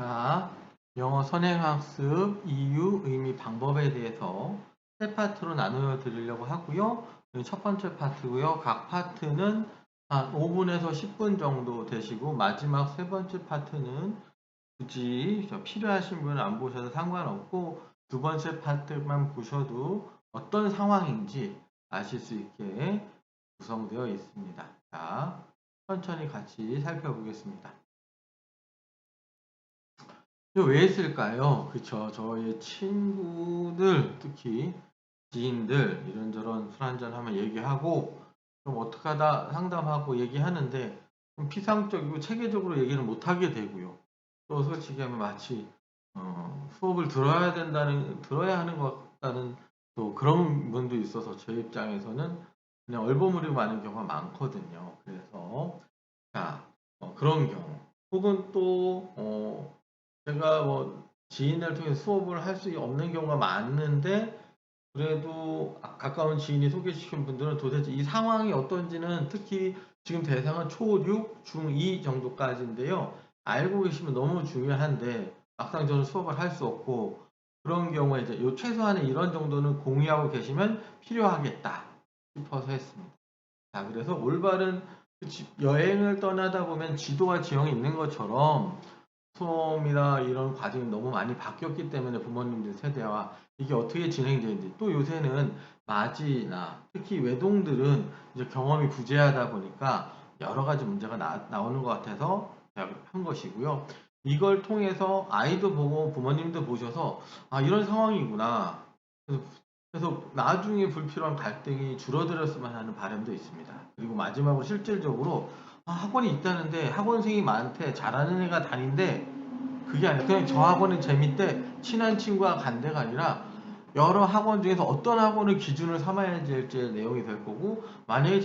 자, 영어 선행학습 이유, 의미, 방법에 대해서 세 파트로 나누어 드리려고 하고요. 첫 번째 파트고요. 각 파트는 한 5분에서 10분 정도 되시고 마지막 세 번째 파트는 굳이 필요하신 분은 안 보셔도 상관없고 두 번째 파트만 보셔도 어떤 상황인지 아실 수 있게 구성되어 있습니다. 자, 천천히 같이 살펴보겠습니다. 이거 왜 했을까요? 그쵸. 저희 친구들, 특히 지인들, 이런저런 술 한잔 하면 얘기하고, 좀 어떻게 하다 상담하고 얘기하는데, 좀 피상적이고 체계적으로 얘기를 못하게 되고요. 또 솔직히 하면 마치, 수업을 들어야 하는 것 같다는 또 그런 분도 있어서 제 입장에서는 그냥 얼버무리고 마는 경우가 많거든요. 그래서, 자, 그런 경우. 혹은 또, 제가 뭐 지인을 통해 수업을 할 수 없는 경우가 많은데 그래도 가까운 지인이 소개시킨 분들은 도대체 이 상황이 어떤지는 특히 지금 대상은 초6, 중2 정도까지인데요. 알고 계시면 너무 중요한데 막상 저는 수업을 할 수 없고 그런 경우에 이제 요 최소한의 이런 정도는 공유하고 계시면 필요하겠다 싶어서 했습니다. 자, 그래서 올바른 여행을 떠나다 보면 지도와 지형이 있는 것처럼 수험이나 이런 과정이 너무 많이 바뀌었기 때문에 부모님들 세대와 이게 어떻게 진행되는지 또 요새는 맞이나 특히 외동들은 이제 경험이 부재하다 보니까 여러 가지 문제가 나오는 것 같아서 한 것이고요. 이걸 통해서 아이도 보고 부모님도 보셔서 아 이런 상황이구나. 그래서, 그래서 나중에 불필요한 갈등이 줄어들었으면 하는 바람도 있습니다. 그리고 마지막으로 실질적으로 학원이 있다는데 학원생이 많대 잘하는 애가 다닌데 그게 아니라 그냥 저 학원이 재밌대 친한 친구가 간 데가 아니라 여러 학원 중에서 어떤 학원을 기준을 삼아야 될지 내용이 될 거고 만약에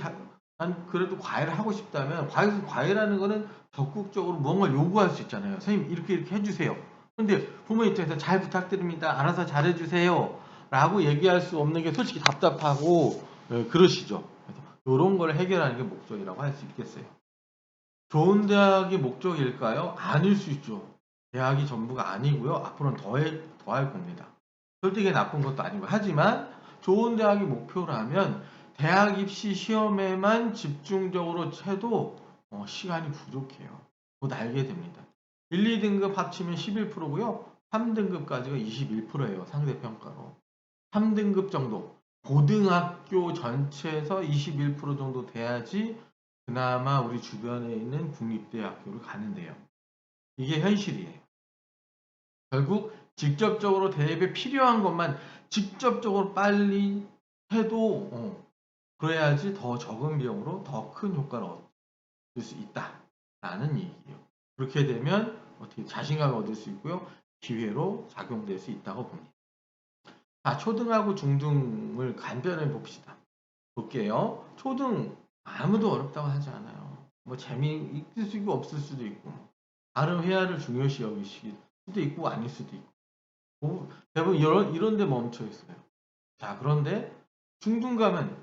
난 그래도 과외를 하고 싶다면 과외라는 거는 적극적으로 무언가를 요구할 수 있잖아요. 선생님 이렇게 해주세요. 근데 부모 입장에서 잘 부탁드립니다. 알아서 잘해주세요. 라고 얘기할 수 없는 게 솔직히 답답하고 그러시죠. 그래서 이런 걸 해결하는 게 목적이라고 할 수 있겠어요. 좋은 대학이 목적일까요? 아닐 수 있죠. 대학이 전부가 아니고요. 앞으로는 더할 겁니다. 절대 이게 나쁜 것도 아니고. 하지만 좋은 대학이 목표라면 대학 입시 시험에만 집중적으로 해도 시간이 부족해요. 곧 알게 됩니다. 1, 2등급 합치면 11%고요. 3등급까지가 21%예요. 상대평가로. 3등급 정도. 고등학교 전체에서 21% 정도 돼야지 그나마 우리 주변에 있는 국립대학교를 가는데요. 이게 현실이에요. 결국 직접적으로 대입에 필요한 것만 직접적으로 빨리 해도 그래야지 더 적은 비용으로 더 큰 효과를 얻을 수 있다라는 얘기예요. 그렇게 되면 어떻게 자신감을 얻을 수 있고요. 기회로 작용될 수 있다고 봅니다. 자, 초등하고 중등을 간단히 봅시다. 볼게요. 초등 아무도 어렵다고 하지 않아요. 뭐 재미있을 수도 있고 없을 수도 있고 다른 회화를 중요시 여기실 수도 있고 아닐 수도 있고 대부분 이런 데 멈춰 있어요. 자, 그런데 중등 가면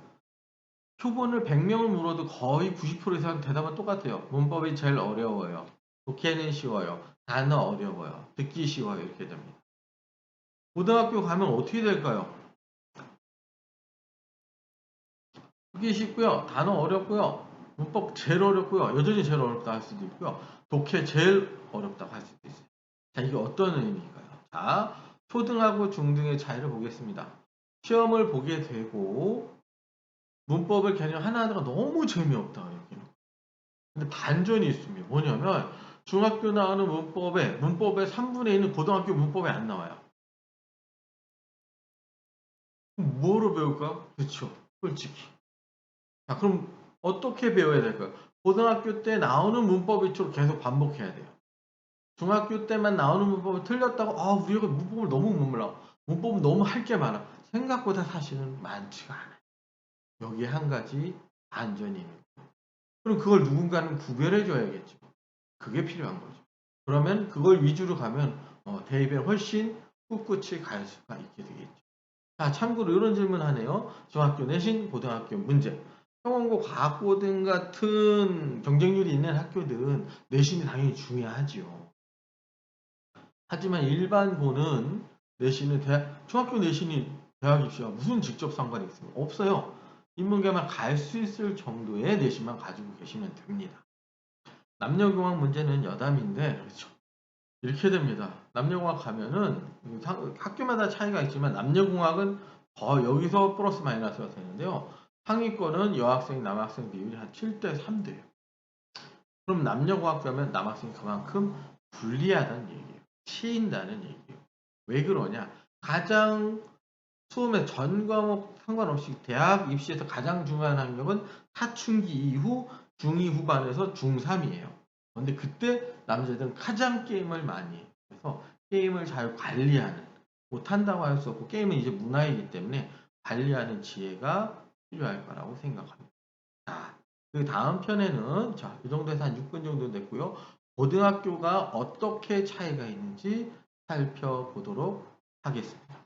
표본을 100명을 물어도 거의 90% 이상 대답은 똑같아요. 문법이 제일 어려워요. 독해는 쉬워요. 단어 어려워요. 듣기 쉬워요. 이렇게 됩니다. 고등학교 가면 어떻게 될까요? 듣기 쉽고요. 단어 어렵고요. 문법 제일 어렵고요. 여전히 제일 어렵다 할 수도 있고요. 독해 제일 어렵다고 할 수도 있어요. 자, 이게 어떤 의미인가요? 자, 초등하고 중등의 차이를 보겠습니다. 시험을 보게 되고 문법을 개념 하나하나가 너무 재미없다. 여기는. 근데 반전이 있습니다. 뭐냐면 중학교 나오는 문법의 3분의 1은 고등학교 문법에 안 나와요. 그럼 뭐로 배울까? 그렇죠. 솔직히. 자, 그럼 어떻게 배워야 될까요? 고등학교 때 나오는 문법 위주로 계속 반복해야 돼요. 중학교 때만 나오는 문법이 틀렸다고 우리가 문법을 너무 못 몰라. 문법은 너무 할 게 많아. 생각보다 사실은 많지가 않아요. 여기에 한 가지 반전이 있는 거예요. 그럼 그걸 누군가는 구별해 줘야겠죠. 그게 필요한 거죠. 그러면 그걸 위주로 가면 대입에 훨씬 꿋꿋이 갈 수가 있게 되겠죠. 자, 참고로 이런 질문 하네요. 중학교 내신 고등학교 문제. 평원고 과고등 같은 경쟁률이 있는 학교들은 내신이 당연히 중요하지요. 하지만 일반고는 내신은 중학교 내신이 대학 입시와 무슨 직접 상관이 있습니까? 없어요. 인문계만 갈 수 있을 정도의 내신만 가지고 계시면 됩니다. 남녀공학 문제는 여담인데 그렇죠. 이렇게 됩니다. 남녀공학 가면은 학교마다 차이가 있지만 남녀공학은 더 여기서 플러스 마이너스가 되는데요. 상위권은 여학생, 남학생 비율이 한 7대 3대예요. 그럼 남녀공학 가면 남학생이 그만큼 불리하다는 얘기예요. 치인다는 얘기예요. 왜 그러냐? 가장 수험의 전 과목 상관없이 대학 입시에서 가장 중요한 학력은 사춘기 이후 중2 후반에서 중3이에요. 근데 그때 남자들은 가장 게임을 많이 해요. 그래서 게임을 잘 관리하는, 못한다고 할 수 없고 게임은 이제 문화이기 때문에 관리하는 지혜가 필요할 거라고 생각합니다. 자, 그 다음 편에는 자, 이 정도에서 한 6분 정도 됐고요. 고등학교가 어떻게 차이가 있는지 살펴보도록 하겠습니다.